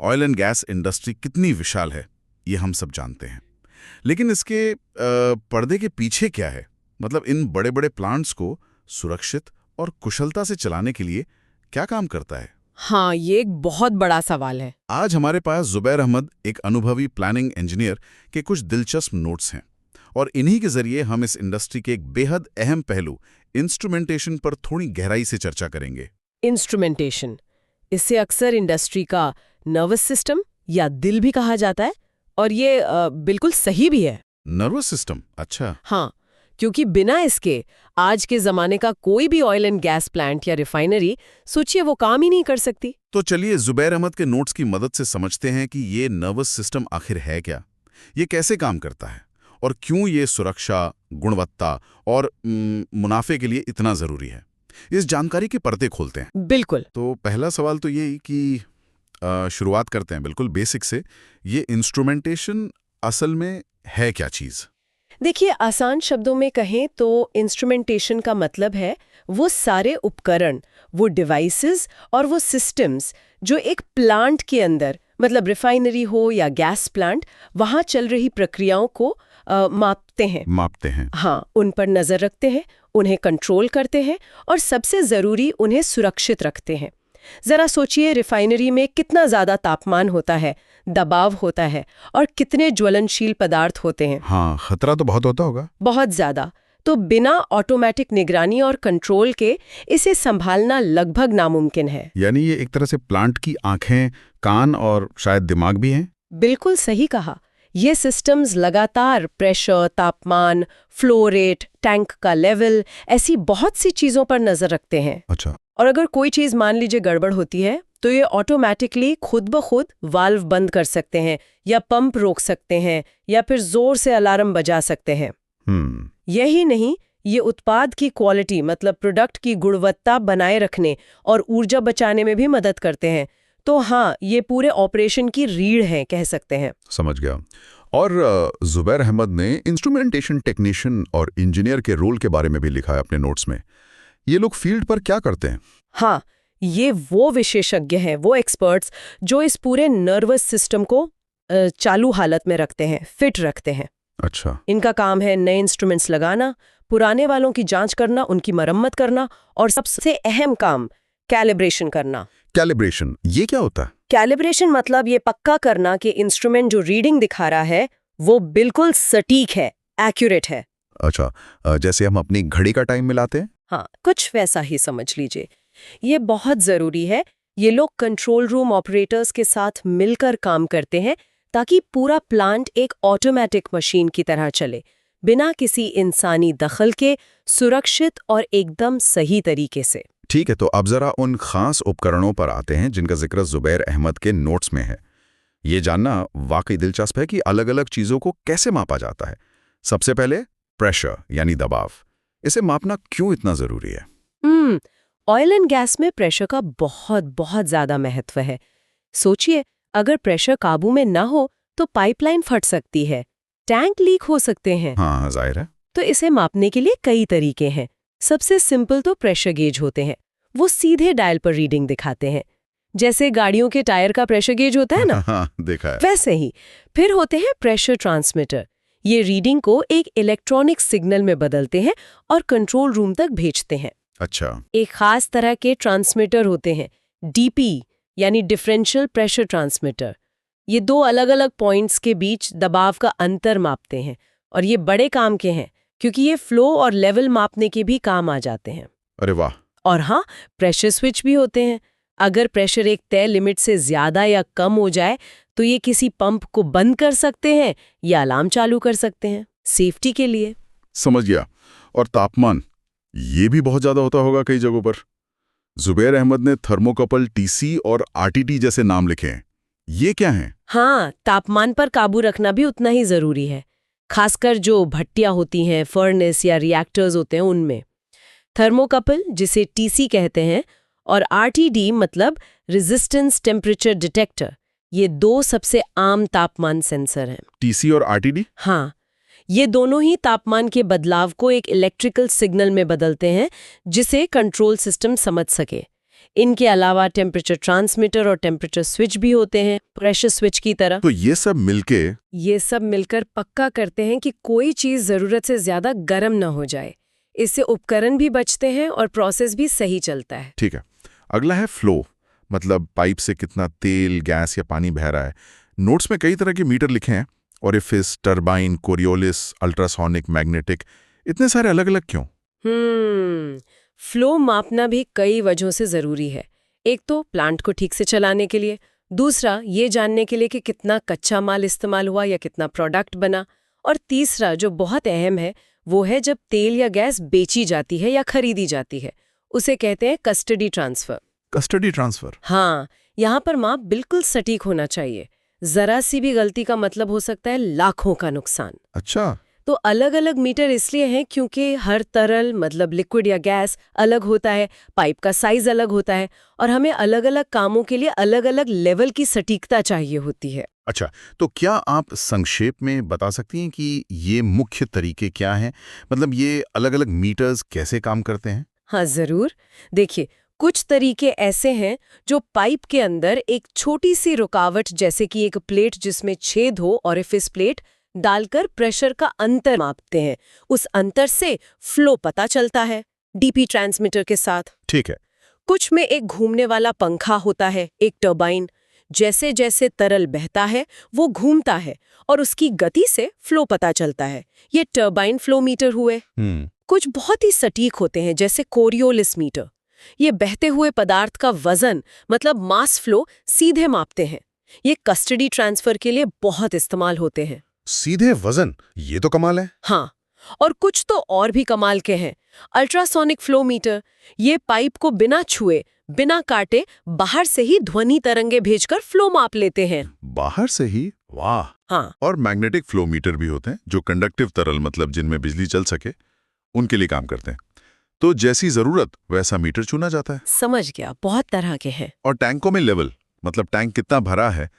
Oil and gas industry कितनी विशाल है, ये हम सब जानते हैं। लेकिन इसके पर्दे के पीछे क्या है? मतलब इन बड़े बड़े प्लांट्स को सुरक्षित और कुशलता से चलाने के लिए क्या काम करता है? हाँ, ये एक बहुत बड़ा सवाल है। आज हमारे पास जुबैर अहमद, एक अनुभवी प्लानिंग इंजीनियर, के कुछ दिलचस्प नोट्स हैं और इन्हीं के जरिए हम इस इंडस्ट्री के एक बेहद अहम पहलू इंस्ट्रूमेंटेशन पर थोड़ी गहराई से चर्चा करेंगे। इंस्ट्रूमेंटेशन, इसे अक्सर इंडस्ट्री का नर्वस सिस्टम या दिल भी कहा जाता है, और ये बिल्कुल सही भी है। Nervous system? अच्छा। हाँ, क्योंकि बिना इसके आज के जमाने का कोई भी ऑयल एंड गैस प्लांट या रिफाइनरी, सोचिए, वो काम ही नहीं कर सकती। तो चलिए जुबैर अहमद के नोट्स की मदद से समझते हैं कि ये नर्वस सिस्टम आखिर है क्या, ये कैसे काम करता है और क्यों ये सुरक्षा, गुणवत्ता और मुनाफे के लिए इतना जरूरी है। इस जानकारी के पर्दे खोलते हैं। बिल्कुल। तो पहला सवाल तो यही कि शुरुआत करते हैं बिल्कुल बेसिक से। ये इंस्ट्रूमेंटेशन असल में है क्या चीज़? देखिए, आसान शब्दों में कहें तो इंस्ट्रूमेंटेशन का मतलब है वो सारे उपकरण, वो डिवाइसेस और वो सिस्टम्स जो एक प्लांट के अंदर, मतलब रिफाइनरी हो या गैस प्लांट, वहाँ चल रही प्रक्रियाओं को मापते हैं। हाँ, उन पर नज़र रखते हैं, उन्हें कंट्रोल करते हैं और सबसे ज़रूरी, उन्हें सुरक्षित रखते हैं। जरा सोचिए, रिफाइनरी में कितना ज़्यादा तापमान होता है, दबाव होता है और कितने ज्वलनशील पदार्थ होते हैं। हाँ, खतरा तो बहुत होता होगा। बहुत ज़्यादा। तो बिना ऑटोमेटिक निगरानी और कंट्रोल के इसे संभालना लगभग नामुमकिन है। यानी ये एक तरह से प्लांट की आंखें, कान और शायद दिमाग भी हैं। बिल्कुल सही कहा। ये सिस्टम्स लगातार प्रेशर, तापमान, फ्लो रेट, टैंक का लेवल, ऐसी बहुत सी चीज़ों पर नज़र रखते हैं। अच्छा। और अगर कोई चीज़ मान लीजिए गड़बड़ होती है, तो ये ऑटोमेटिकली खुद ब खुद वाल्व बंद कर सकते हैं या पंप रोक सकते हैं या फिर जोर से अलार्म बजा सकते हैं। यही नहीं, ये उत्पाद की क्वालिटी, मतलब प्रोडक्ट की गुणवत्ता बनाए रखने और ऊर्जा बचाने में भी मदद करते हैं। तो हाँ, ये पूरे ऑपरेशन की रीढ़ हैं, कह सकते हैं। समझ गया। और जुबैर अहमद ने इंस्ट्रूमेंटेशन टेक्नीशियन और इंजीनियर के रोल के बारे में भी लिखा है अपने नोट्स में। ये लोग फील्ड पर क्या करते हैं? हाँ, ये वो विशेषज्ञ हैं, वो एक्सपर्ट्स जो इस पूरे नर्वस सिस्टम को चालू हालत में रखते हैं, फिट रखते हैं। अच्छा। इनका काम है नए इंस्ट्रूमेंट्स लगाना, पुराने वालों की जांच करना, उनकी मरम्मत करना और सबसे अहम काम, कैलिब्रेशन करना। कैलिब्रेशन, ये क्या होता है? कैलिब्रेशन मतलब ये पक्का करना कि इंस्ट्रूमेंट जो रीडिंग दिखा रहा है वो बिल्कुल सटीक है, एक्यूरेट है। अच्छा, जैसे हम अपनी घड़ी का टाइम मिलाते हैं? हाँ, कुछ वैसा ही समझ लीजिए। ये बहुत ज़रूरी है। ये लोग कंट्रोल रूम ऑपरेटर्स के साथ मिलकर काम करते हैं ताकि पूरा प्लांट एक ऑटोमेटिक मशीन की तरह चले, बिना किसी इंसानी दखल के, सुरक्षित और एकदम सही तरीके से। ठीक है, तो अब जरा उन खास उपकरणों पर आते हैं जिनका जिक्र जुबैर अहमद के नोट्स में है। ये जानना वाकई दिलचस्प है कि अलग अलग चीज़ों को कैसे मापा जाता है। सबसे पहले प्रेशर यानी दबाव। इसे मापना क्यों इतना ज़रूरी है? ऑयल एंड गैस में प्रेशर का बहुत बहुत ज़्यादा महत्व है। सोचिए, अगर प्रेशर काबू में ना हो तो पाइपलाइन फट सकती है, टैंक लीक हो सकते हैं। हाँ, जाहिर है। तो इसे मापने के लिए कई तरीके हैं। सबसे सिंपल तो प्रेशर गेज होते हैं। वो सीधे डायल पर रीडिंग दिखाते हैं, जैसे गाड़ियों के टायर का प्रेशर गेज होता है ना। हाँ, देखा है। वैसे ही। फिर होते हैं प्रेशर ट्रांसमीटर। ये रीडिंग को एक इलेक्ट्रॉनिक सिग्नल में बदलते हैं और कंट्रोल रूम तक भेजते हैं। अच्छा। एक खास तरह के ट्रांसमीटर होते हैं, डीपी यानी डिफरेंशियल प्रेशर ट्रांसमीटर। ये दो अलग अलग पॉइंट्स के बीच दबाव का अंतर मापते हैं और ये बड़े काम के हैं क्योंकि ये फ्लो और लेवल मापने के भी काम आ जाते हैं। अरे वाह। और हाँ, प्रेशर स्विच भी होते हैं। अगर प्रेशर एक तय लिमिट से ज्यादा या कम हो जाए तो ये किसी पंप को बंद कर सकते हैं या अलार्म चालू कर सकते हैं, सेफ्टी के लिए। समझ गया। और तापमान, ये भी बहुत ज्यादा होता होगा कई जगहों पर। जुबैर अहमद ने थर्मोकपल, टीसी और आरटीटी जैसे नाम लिखे हैं। ये क्या हैं? हाँ, तापमान पर काबू रखना भी उतना ही जरूरी है, खासकर जो भट्टियां होती हैं, फर्नेस या रिएक्टर्स होते हैं उनमें। थर्मोकपल, जिसे टीसी कहते हैं, और आरटीडी मतलब रेजिस्टेंस टेम्परेचर डिटेक्टर, ये दो सबसे आम तापमान सेंसर हैं। टीसी और आरटीडी? हाँ, ये दोनों ही तापमान के बदलाव को एक इलेक्ट्रिकल सिग्नल में बदलते हैं जिसे कंट्रोल सिस्टम समझ सके। इनके अलावा टेम्परेचर ट्रांसमीटर और टेम्परेचर स्विच भी होते हैं, प्रेशर स्विच की तरह। तो ये सब मिलकर पक्का करते हैं कि कोई चीज़ ज़रूरत से ज़्यादा गर्म न हो जाए। इससे उपकरण भी बचते हैं और प्रोसेस भी सही चलता है। ठीक है। अगला है फ्लो, मतलब पाइप से कितना तेल, गैस या पानी बह रहा है। नोट्स में कई तरह के मीटर लिखे हैं, orifice, turbine, Coriolis, ultrasonic, magnetic, इतने सारे अलग अलग क्यों? फ्लो मापना भी कई वजहों से ज़रूरी है। एक तो प्लांट को ठीक से चलाने के लिए, दूसरा ये जानने के लिए कि कितना कच्चा माल इस्तेमाल हुआ या कितना प्रोडक्ट बना, और तीसरा जो बहुत अहम है वो है जब तेल या गैस बेची जाती है या खरीदी जाती है, उसे कहते हैं कस्टडी ट्रांसफर। Custody transfer? हाँ, यहाँ पर माप बिल्कुल सटीक होना चाहिए। जरा सी भी गलती का मतलब हो सकता है लाखों का नुकसान। अच्छा। तो अलग अलग मीटर इसलिए हैं क्योंकि हर तरल मतलब लिक्विड या गैस अलग होता है, पाइप का साइज अलग होता है, और हमें अलग अलग कामों के लिए अलग अलग लेवल की सटीकता चाहिए होती है। अच्छा, तो क्या आप संक्षेप में बता सकती हैं कि ये मुख्य तरीके क्या हैं? मतलब ये अलग अलग मीटर्स कैसे काम करते हैं? हाँ जरूर। देखिए, कुछ तरीके ऐसे हैं जो पाइप के अंदर एक छोटी सी रुकावट, जैसे कि एक प्लेट जिसमें छेद हो, ओरिफिस प्लेट, डालकर प्रेशर का अंतर मापते हैं। उस अंतर से फ्लो पता चलता है डीपी ट्रांसमीटर के साथ। ठीक है। कुछ में एक घूमने वाला पंखा होता है, एक टर्बाइन। जैसे जैसे तरल बहता है वो घूमता है और उसकी गति से फ्लो पता चलता है। ये टर्बाइन फ्लो मीटर हुए। कुछ बहुत ही सटीक होते हैं, जैसे कोरियोलिस मीटर। ये बहते हुए पदार्थ का वजन मतलब मास फ्लो सीधे मापते हैं। ये कस्टडी ट्रांसफर के लिए बहुत इस्तेमाल होते हैं। सीधे वजन? ये तो कमाल है। हाँ, और कुछ तो और भी कमाल के हैं। अल्ट्रासोनिक फ्लो मीटर, ये पाइप को बिना छुए, बिना काटे, बाहर से ही ध्वनि तरंगे भेजकर फ्लो माप लेते हैं। बाहर से ही? वाह। हाँ। और मैग्नेटिक फ्लो मीटर भी होते हैं जो कंडक्टिव तरल, मतलब जिनमें बिजली चल सके, उनके लिए काम करते हैं। तो जैसी जरूरत वैसा मीटर चुना जाता है। समझ गया, बहुत तरह के हैं। और टैंकों में लेवल, मतलब टैंक कितना भरा है।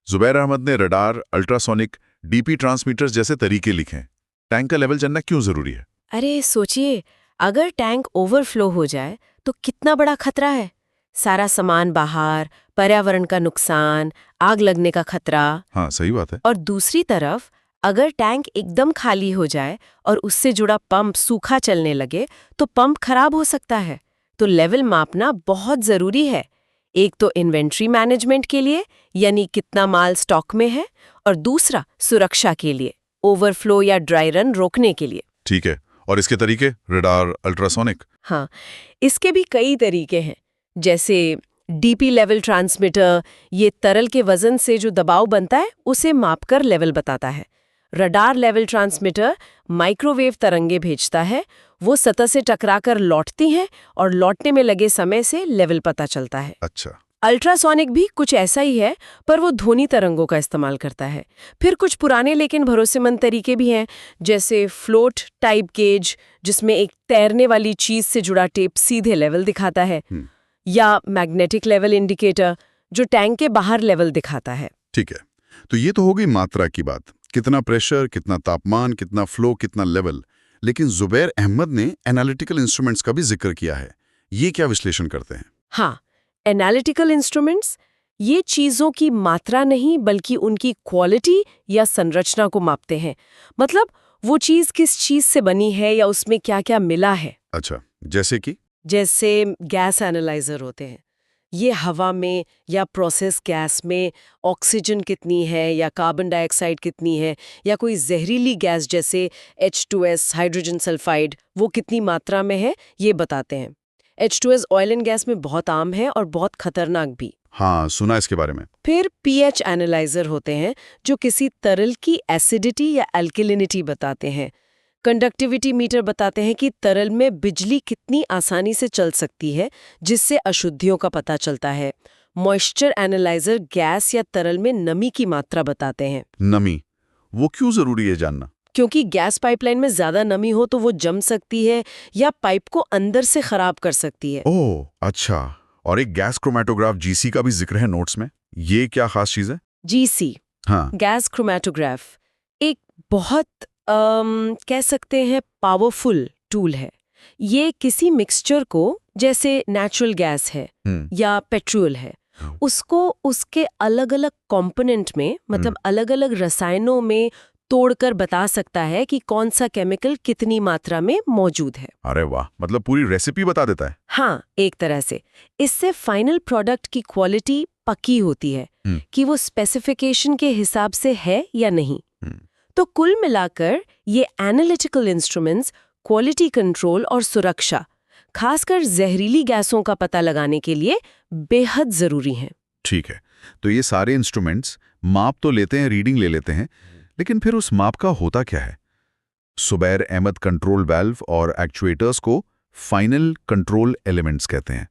जुबैर अहमद ने रडार, अल्ट्रासोनिक, डीपी ट्रांसमीटर्स जैसे तरीके लिखे हैं। टैंक का लेवल जानना क्यों जरूरी है? अरे सोचिए, अगर टैंक ओवरफ्लो हो जाए तो कितना बड़ा खतरा है। सारा सामान बाहर, पर्यावरण का नुकसान, आग लगने का खतरा। हाँ, सही बात है। और दूसरी तरफ अगर टैंक एकदम खाली हो जाए और उससे जुड़ा पंप सूखा चलने लगे तो पंप खराब हो सकता है। तो लेवल मापना बहुत जरूरी है। एक तो इन्वेंट्री मैनेजमेंट के लिए, यानी कितना माल स्टॉक में है, और दूसरा सुरक्षा के लिए, ओवरफ्लो या ड्राई रन रोकने के लिए। ठीक है। और इसके तरीके? Radar, ultrasonic? हाँ, इसके भी कई तरीके हैं। जैसे डीपी लेवल ट्रांसमीटर, ये तरल के वजन से जो दबाव बनता है उसे मापकर लेवल बताता है। रडार लेवल ट्रांसमीटर माइक्रोवेव तरंगे भेजता है, वो सतह से टकराकर लौटती हैं और लौटने में लगे समय से लेवल पता चलता है। अच्छा। अल्ट्रासोनिक भी कुछ ऐसा ही है, पर वो ध्वनि तरंगों का इस्तेमाल करता है। फिर कुछ पुराने लेकिन भरोसेमंद तरीके भी हैं, जैसे फ्लोट टाइप गेज, जिसमें एक तैरने वाली चीज से जुड़ा टेप सीधे लेवल दिखाता है, या मैग्नेटिक लेवल इंडिकेटर, जो टैंक के बाहर लेवल दिखाता है। ठीक है। तो ये तो हो गई मात्रा की बात, कितना प्रेशर, कितना तापमान, कितना फ्लो, कितना लेवल। लेकिन जुबैर अहमद ने एनालिटिकल इंस्ट्रूमेंट्स का भी जिक्र किया है। ये क्या विश्लेषण करते हैं? हाँ, एनालिटिकल इंस्ट्रूमेंट्स ये चीज़ों की मात्रा नहीं बल्कि उनकी क्वालिटी या संरचना को मापते हैं। मतलब वो चीज़ किस चीज़ से बनी है या उसमें क्या क्या मिला है। अच्छा, जैसे कि? जैसे गैस एनालाइजर होते हैं, ये हवा में या प्रोसेस गैस में ऑक्सीजन कितनी है या कार्बन डाइऑक्साइड कितनी है, या कोई जहरीली गैस जैसे H2S हाइड्रोजन सल्फाइड वो कितनी मात्रा में है, ये बताते हैं। H2S ऑयल एंड गैस में बहुत आम है और बहुत खतरनाक भी। हाँ, सुना इसके बारे में। फिर pH एनालाइजर होते हैं जो किसी तरल की एसिडिटी या अल्कलिनिटी बताते हैं। कंडक्टिविटी मीटर बताते हैं कि तरल में बिजली कितनी आसानी से चल सकती है, जिससे अशुद्धियों का पता चलता है। मॉइस्चर एनालाइजर गैस या तरल में नमी की मात्रा बताते हैं। नमी, वो क्यों जरूरी है जानना? क्योंकि गैस पाइपलाइन में ज्यादा नमी हो तो वो जम सकती है या पाइप को अंदर से खराब कर सकती है। ओह, अच्छा। और एक गैस क्रोमैटोग्राफ GC का भी जिक्र है नोट्स में। ये क्या खास चीज है? GC, हाँ, गैस क्रोमैटोग्राफ, एक बहुत कह सकते हैं पावरफुल टूल है। ये किसी मिक्सचर को, जैसे नेचुरल गैस है या पेट्रोल है, उसको उसके अलग-अलग कंपोनेंट में, मतलब अलग-अलग रसायनों में तोड़कर बता सकता है कि कौन सा केमिकल कितनी मात्रा में मौजूद है। अरे वाह, मतलब पूरी रेसिपी बता देता है। हाँ, एक तरह से। इससे फाइनल प्रोडक्ट की क्वालिटी पक्की होती है कि वो स्पेसिफिकेशन के हिसाब से है या नहीं। तो कुल मिलाकर ये एनालिटिकल इंस्ट्रूमेंट्स क्वालिटी कंट्रोल और सुरक्षा, खासकर जहरीली गैसों का पता लगाने के लिए बेहद जरूरी हैं। ठीक है, तो ये सारे इंस्ट्रूमेंट्स माप तो लेते हैं, रीडिंग ले लेते हैं, लेकिन फिर उस माप का होता क्या है? जुबैर अहमद कंट्रोल वाल्व और एक्चुएटर्स को फाइनल कंट्रोल एलिमेंट्स कहते हैं।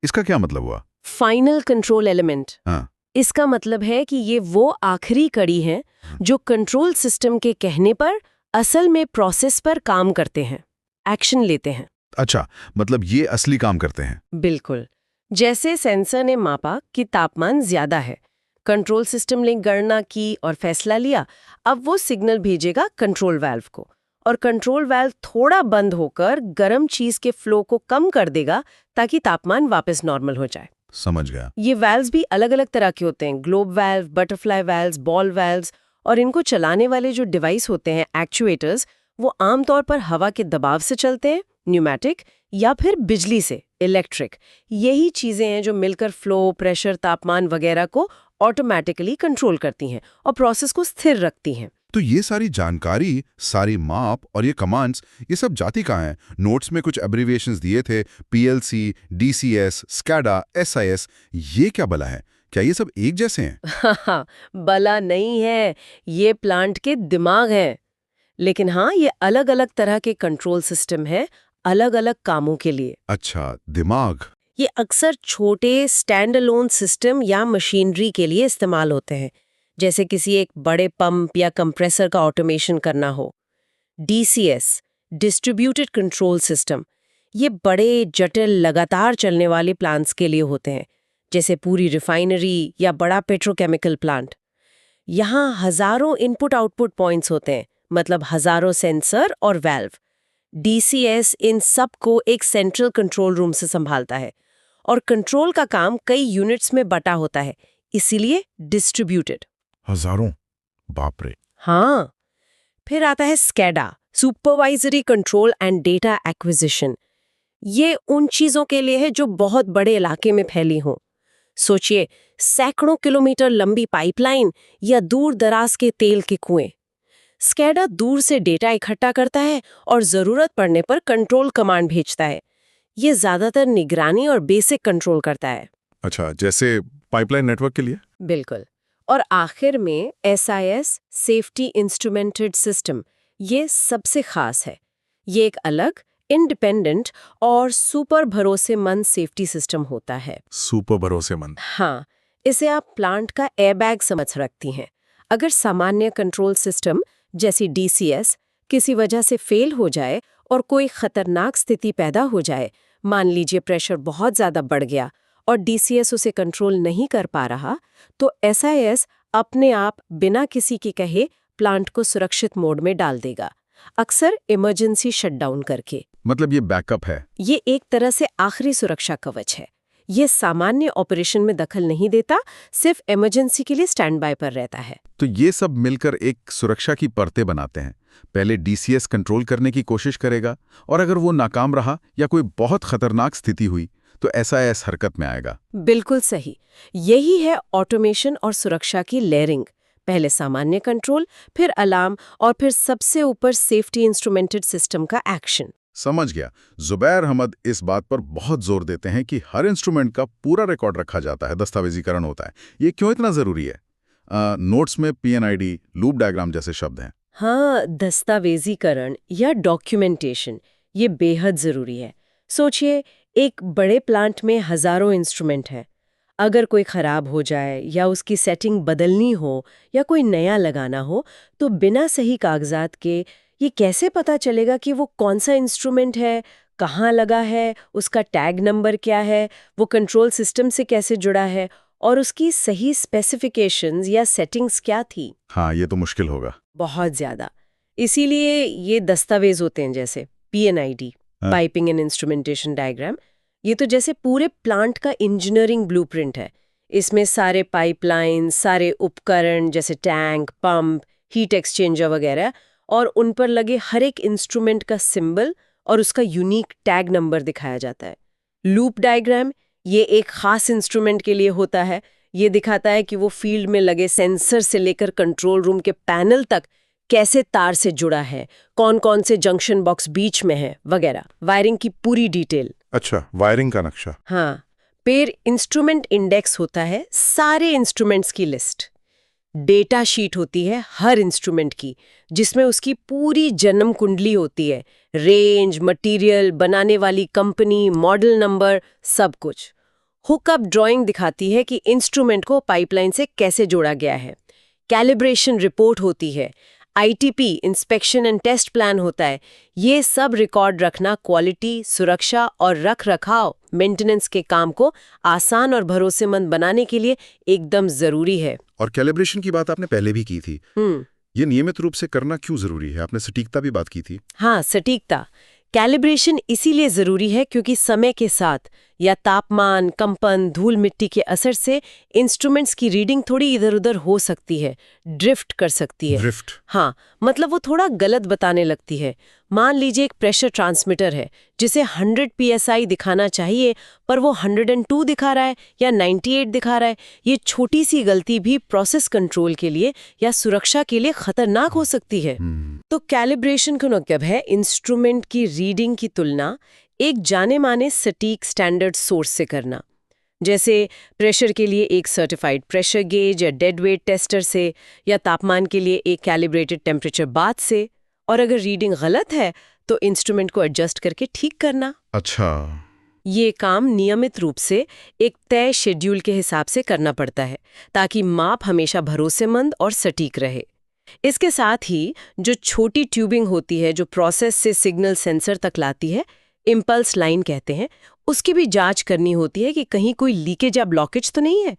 इसका क्या मतलब हुआ? फाइनल कंट्रोल एलिमेंट, हाँ, इसका मतलब है कि ये वो आखिरी कड़ी है जो कंट्रोल सिस्टम के कहने पर असल में प्रोसेस पर काम करते हैं, एक्शन लेते हैं। अच्छा, मतलब ये असली काम करते हैं। बिल्कुल। जैसे सेंसर ने मापा कि तापमान ज्यादा है, कंट्रोल सिस्टम ने गणना की और फैसला लिया, अब वो सिग्नल भेजेगा कंट्रोल वाल्व को, और कंट्रोल वाल्व थोड़ा बंद होकर गर्म चीज के फ्लो को कम कर देगा ताकि तापमान वापस नॉर्मल हो जाए। समझ गया। ये वाल्व्स भी अलग अलग तरह के होते हैं, globe valve, butterfly valves, ball valves, और इनको चलाने वाले जो डिवाइस होते हैं, एक्चुएटर्स, वो आमतौर पर हवा के दबाव से चलते हैं, न्यूमेटिक, या फिर बिजली से, इलेक्ट्रिक। यही चीजें हैं जो मिलकर फ्लो, प्रेशर, तापमान वगैरह को ऑटोमेटिकली कंट्रोल करती हैं और प्रोसेस को स्थिर रखती हैं। तो ये सारी जानकारी, सारी माप और ये कमांड्स, ये सब जाती कहाँ हैं? नोट्स में कुछ एब्रिविएशंस दिए थे, PLC, DCS, SCADA, SIS, ये क्या बला है? क्या ये सब एक जैसे हैं? हाँ, बला नहीं है, ये प्लांट के दिमाग हैं। लेकिन हाँ, ये अलग अलग तरह के कंट्रोल सिस्टम है, अलग अलग कामों के लिए। अच्छा, दिमाग। ये अक्सर छोटे स्टैंड अलोन सिस्टम या मशीनरी के लिए इस्तेमाल होते हैं, जैसे किसी एक बड़े पंप या कंप्रेसर का ऑटोमेशन करना हो। DCS, डिस्ट्रीब्यूटेड कंट्रोल सिस्टम, ये बड़े जटिल लगातार चलने वाले प्लांट्स के लिए होते हैं, जैसे पूरी रिफाइनरी या बड़ा पेट्रोकेमिकल प्लांट। यहाँ हजारों इनपुट आउटपुट पॉइंट्स होते हैं, मतलब हजारों सेंसर और वाल्व। DCS इन सब को एक सेंट्रल कंट्रोल रूम से संभालता है, और कंट्रोल का काम कई यूनिट्स में बटा होता है, इसीलिए डिस्ट्रीब्यूटेड। हजारों? बाप रे। हाँ, फिर आता है SCADA, supervisory control and data acquisition. ये उन चीजों के लिए है जो बहुत बड़े इलाके में फैली हों। सोचिए, सैकड़ों किलोमीटर लंबी पाइपलाइन या दूर दराज के तेल के कुएं। SCADA दूर से डेटा इकट्ठा करता है और जरूरत पड़ने पर कंट्रोल कमांड भेजता है। ये ज्यादातर निगरानी और बेसिक कंट्रोल करता है। अच्छा, जैसे पाइपलाइन नेटवर्क के लिए? बिल्कुल। और आखिर में SIS, सेफ्टी इंस्ट्रूमेंटेड सिस्टम, ये सबसे खास है। ये एक अलग, इंडिपेंडेंट और सुपर भरोसेमंद सेफ्टी सिस्टम होता है। सुपर भरोसेमंद। हाँ, इसे आप प्लांट का एयरबैग समझ सकती हैं। अगर सामान्य कंट्रोल सिस्टम जैसी DCS किसी वजह से फेल हो जाए और कोई खतरनाक स्थिति पैदा हो जाए, मान लीजिए प्रेशर बहुत ज्यादा बढ़ गया और DCS उसे कंट्रोल नहीं कर पा रहा, तो SIS अपने आप बिना किसी के कहे प्लांट को सुरक्षित मोड में डाल देगा, अक्सर इमरजेंसी शटडाउन करके। मतलब ये बैकअप है? ये एक तरह से आखिरी सुरक्षा कवच है। ये सामान्य ऑपरेशन में दखल नहीं देता, सिर्फ इमरजेंसी के लिए स्टैंड बाय पर रहता है। तो ये सब मिलकर एक सुरक्षा की परतें बनाते हैं। पहले DCS कंट्रोल करने की कोशिश करेगा, और अगर वो नाकाम रहा या कोई बहुत खतरनाक स्थिति हुई तो SIS हरकत में आएगा। बिल्कुल सही। यही है ऑटोमेशन और सुरक्षा की लेयरिंग। पहले सामान्य कंट्रोल, फिर अलार्म, और फिर सबसे ऊपर सेफ्टी इंस्ट्रूमेंटेड सिस्टम का एक्शन। समझ गया। जुबैर अहमद इस बात पर बहुत जोर देते हैं कि हर इंस्ट्रूमेंट का पूरा रिकॉर्ड रखा जाता है, दस्तावेजीकरण होता है। ये क्यों इतना जरूरी है? नोट्स में PNID, लूप डायग्राम जैसे शब्द हैं। हाँ, दस्तावेजीकरण या डॉक्यूमेंटेशन, ये बेहद जरूरी है। सोचिए, एक बड़े प्लांट में हजारों इंस्ट्रूमेंट हैं। अगर कोई खराब हो जाए या उसकी सेटिंग बदलनी हो या कोई नया लगाना हो, तो बिना सही कागजात के ये कैसे पता चलेगा कि वो कौन सा इंस्ट्रूमेंट है, कहाँ लगा है, उसका टैग नंबर क्या है, वो कंट्रोल सिस्टम से कैसे जुड़ा है, और उसकी सही स्पेसिफिकेशंस या सेटिंग्स क्या थी? हाँ, ये तो मुश्किल होगा। बहुत ज्यादा। इसीलिए ये दस्तावेज होते हैं, जैसे PNID, piping and instrumentation diagram, ये तो जैसे पूरे प्लांट का इंजीनियरिंग ब्लूप्रिंट है। इसमें सारे पाइपलाइन, सारे उपकरण जैसे टैंक, पंप, हीट एक्सचेंजर वगैरह, और उन पर लगे हर एक इंस्ट्रूमेंट का सिंबल और उसका यूनिक टैग नंबर दिखाया जाता है। लूप डायग्राम, ये एक खास इंस्ट्रूमेंट के लिए होता है। ये दिखाता है कि वो फील्ड में लगे सेंसर से लेकर कंट्रोल रूम के पैनल तक कैसे तार से जुड़ा है, कौन कौन से जंक्शन बॉक्स बीच में है वगैरह, वायरिंग की पूरी डिटेल। अच्छा, वायरिंग का नक्शा। हाँ, फिर इंस्ट्रूमेंट इंडेक्स होता है, सारे इंस्ट्रूमेंट्स की लिस्ट। डेटा शीट होती है हर इंस्ट्रूमेंट की, जिसमें उसकी पूरी जन्म कुंडली होती है, रेंज, मटेरियल, बनाने वाली कंपनी, मॉडल नंबर, सब कुछ। हुकअप ड्राइंग दिखाती है कि इंस्ट्रूमेंट को पाइपलाइन से कैसे जोड़ा गया है। कैलिब्रेशन रिपोर्ट होती है, ITP, inspection and test plan होता है। ये सब रिकॉर्ड रखना क्वालिटी, सुरक्षा और रख रखाव, मेंटेनेंस के काम को आसान और भरोसेमंद बनाने के लिए एकदम जरूरी है। और कैलिब्रेशन की बात आपने पहले भी की थी। ये नियमित रूप से करना क्यों जरूरी है? आपने सटीकता भी बात की थी। हाँ, सटीकता। कैलिब्रेशन इसीलिए जरूरी है क्योंकि समय के साथ या तापमान, कंपन, धूल मिट्टी के असर से इंस्ट्रूमेंट्स की रीडिंग थोड़ी इधर-उधर हो सकती है, ड्रिफ्ट कर सकती है। ड्रिफ्ट? हाँ, मतलब वो थोड़ा गलत बताने लगती है। मान लीजिए एक प्रेशर ट्रांसमीटर है जिसे 100 PSI दिखाना चाहिए, पर वो 102 दिखा रहा है या 98 दिखा रहा है। ये छोटी सी गलती भी प्रोसेस कंट्रोल के लिए या सुरक्षा के लिए खतरनाक हो सकती है। तो कैलिब्रेशन का मतलब है इंस्ट्रूमेंट की रीडिंग की तुलना एक जाने माने सटीक स्टैंडर्ड सोर्स से करना, जैसे प्रेशर के लिए एक सर्टिफाइड प्रेशर गेज या डेड वेट टेस्टर से, या तापमान के लिए एक कैलिब्रेटेड टेम्परेचर बाथ से। और अगर रीडिंग गलत है तो इंस्ट्रूमेंट को एडजस्ट करके ठीक करना। अच्छा, ये काम नियमित रूप से एक तय शेड्यूल के हिसाब से करना पड़ता है ताकि माप हमेशा भरोसेमंद और सटीक रहे। इसके साथ ही जो छोटी ट्यूबिंग होती है जो प्रोसेस से सिग्नल सेंसर तक लाती है, इम्पल्स लाइन कहते हैं, उसकी भी जांच करनी होती है कि कहीं कोई लीकेज या ब्लॉकेज तो नहीं है,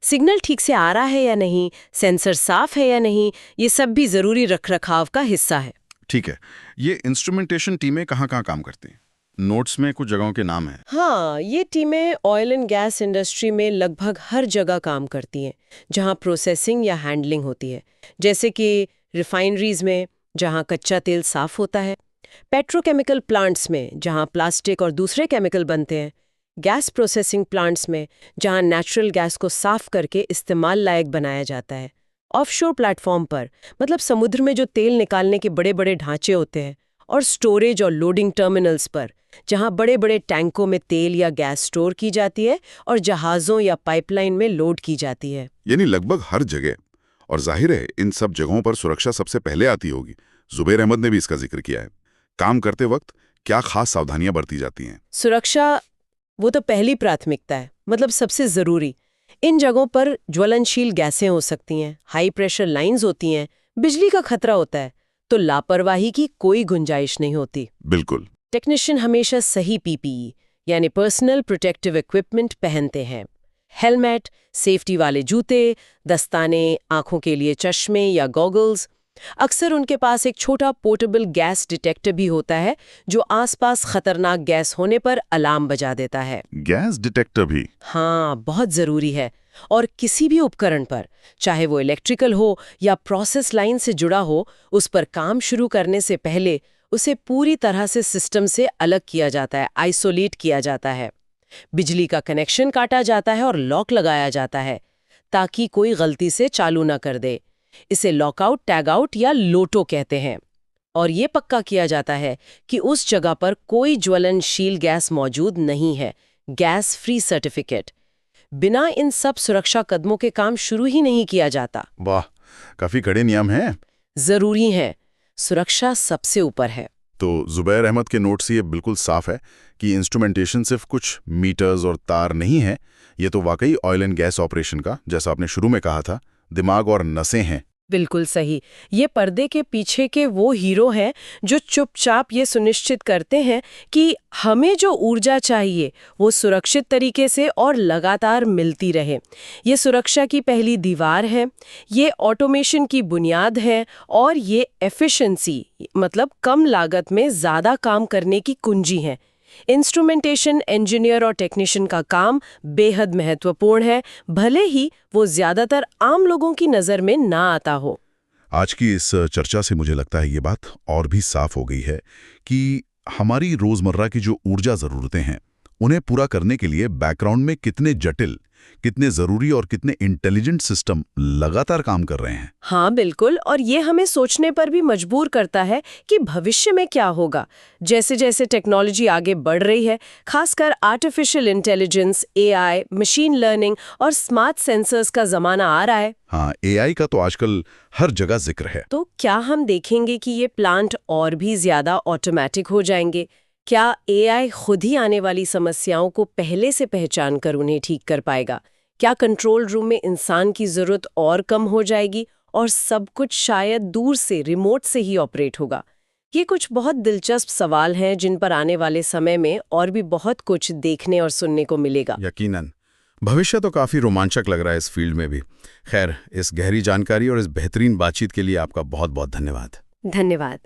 सिग्नल ठीक से आ रहा है या नहीं, सेंसर साफ है या नहीं। ये सब भी जरूरी रखरखाव का हिस्सा है। ठीक है। ये इंस्ट्रूमेंटेशन टीमें कहाँ-कहाँ काम करती हैं? नोट्स में कुछ जगहों के नाम हैं। हाँ, ये टीमें ऑयल एंड गैस इंडस्ट्री में लगभग हर जगह काम करती हैं जहाँ प्रोसेसिंग या हैंडलिंग होती है, जैसे कि रिफाइनरीज में जहाँ कच्चा तेल साफ होता है, पेट्रोकेमिकल प्लांट्स में जहाँ प्लास्टिक और दूसरे केमिकल बनते हैं, गैस प्रोसेसिंग प्लांट्स में जहाँ नेचुरल गैस को साफ करके इस्तेमाल लायक बनाया जाता है, ऑफशोर प्लेटफॉर्म पर मतलब समुद्र में जो तेल निकालने के बड़े बड़े ढांचे होते हैं, और स्टोरेज और लोडिंग टर्मिनल्स पर जहां बड़े बड़े टैंकों में तेल या गैस स्टोर की जाती है और जहाज़ों या पाइपलाइन में लोड की जाती है। यानी लगभग हर जगह। और जाहिर है इन सब जगहों पर सुरक्षा सबसे पहले आती होगी। जुबैर अहमद ने भी इसका जिक्र किया है। काम करते वक्त क्या खास सावधानियां बरती जाती हैं? सुरक्षा वो तो पहली प्राथमिकता है, मतलब सबसे जरूरी। इन जगहों पर ज्वलनशील गैसें हो सकती हैं, हाई प्रेशर लाइंस होती हैं, बिजली का खतरा होता है, तो लापरवाही की कोई गुंजाइश नहीं होती। बिल्कुल। टेक्नीशियन हमेशा सही PPE यानी पर्सनल प्रोटेक्टिव इक्विपमेंट पहनते हैं। हेलमेट, सेफ्टी वाले जूते, दस्ताने, आंखों के लिए चश्मे या गॉगल्स। अक्सर उनके पास एक छोटा पोर्टेबल गैस डिटेक्टर भी होता है जो आसपास खतरनाक गैस होने पर अलार्म बजा देता है। गैस डिटेक्टर भी? हाँ, बहुत जरूरी है। और किसी भी उपकरण पर, चाहे वो इलेक्ट्रिकल हो या प्रोसेस लाइन से जुड़ा हो, उस पर काम शुरू करने से पहले उसे पूरी तरह से सिस्टम से अलग किया जाता है, आइसोलेट किया जाता है। बिजली का कनेक्शन काटा जाता है और लॉक लगाया जाता है ताकि कोई गलती से चालू ना कर दे। इसे लॉकआउट, टैगआउट या लोटो कहते हैं। और ये पक्का किया जाता है कि उस जगह पर कोई ज्वलनशील गैस मौजूद नहीं है, गैस फ्री सर्टिफिकेट। बिना इन सब सुरक्षा कदमों के काम शुरू ही नहीं किया जाता। वाह, काफी कड़े नियम हैं। जरूरी है, सुरक्षा सबसे ऊपर है। तो जुबैर अहमद के नोट से ये बिल्कुल साफ है कि इंस्ट्रूमेंटेशन सिर्फ कुछ मीटर्स और तार नहीं है, ये तो वाकई ऑयल एंड गैस ऑपरेशन का, जैसा आपने शुरू में कहा था, दिमाग और नसें हैं। बिल्कुल सही। ये पर्दे के पीछे के वो हीरो हैं जो चुपचाप ये सुनिश्चित करते हैं कि हमें जो ऊर्जा चाहिए वो सुरक्षित तरीके से और लगातार मिलती रहे। ये सुरक्षा की पहली दीवार है, ये ऑटोमेशन की बुनियाद है और ये एफिशिएंसी मतलब कम लागत में ज़्यादा काम करने की कुंजी है। इंस्ट्रूमेंटेशन इंजीनियर और टेक्नीशियन का काम बेहद महत्वपूर्ण है, भले ही वो ज्यादातर आम लोगों की नज़र में ना आता हो। आज की इस चर्चा से मुझे लगता है ये बात और भी साफ हो गई है कि हमारी रोजमर्रा की जो ऊर्जा ज़रूरतें हैं उन्हें पूरा करने के लिए बैकग्राउंड में कितने जटिल, कितने ज़रूरी और कितने इंटेलिजेंट सिस्टम लगातार काम कर रहे हैं। हाँ बिल्कुल, और ये हमें सोचने पर भी मजबूर करता है कि भविष्य में क्या होगा। जैसे जैसे टेक्नोलॉजी आगे बढ़ रही है, खासकर artificial intelligence, AI, machine learning और स्मार्ट सेंसर्स का ज़माना आ रहा है। हाँ, एआई का तो आजकल हर जगह जिक्र है। तो क्या हम देखेंगे कि ये प्लांट और भी ज़्यादा ऑटोमेटिक हो जाएंगे? क्या एआई खुद ही आने वाली समस्याओं को पहले से पहचान कर उन्हें ठीक कर पाएगा? क्या कंट्रोल रूम में इंसान की ज़रूरत और कम हो जाएगी और सब कुछ शायद दूर से, रिमोट से ही ऑपरेट होगा? ये कुछ बहुत दिलचस्प सवाल हैं जिन पर आने वाले समय में और भी बहुत कुछ देखने और सुनने को मिलेगा। यकीनन भविष्य तो काफ़ी रोमांचक लग रहा है इस फील्ड में भी। खैर, इस गहरी जानकारी और इस बेहतरीन बातचीत के लिए आपका बहुत बहुत धन्यवाद। धन्यवाद।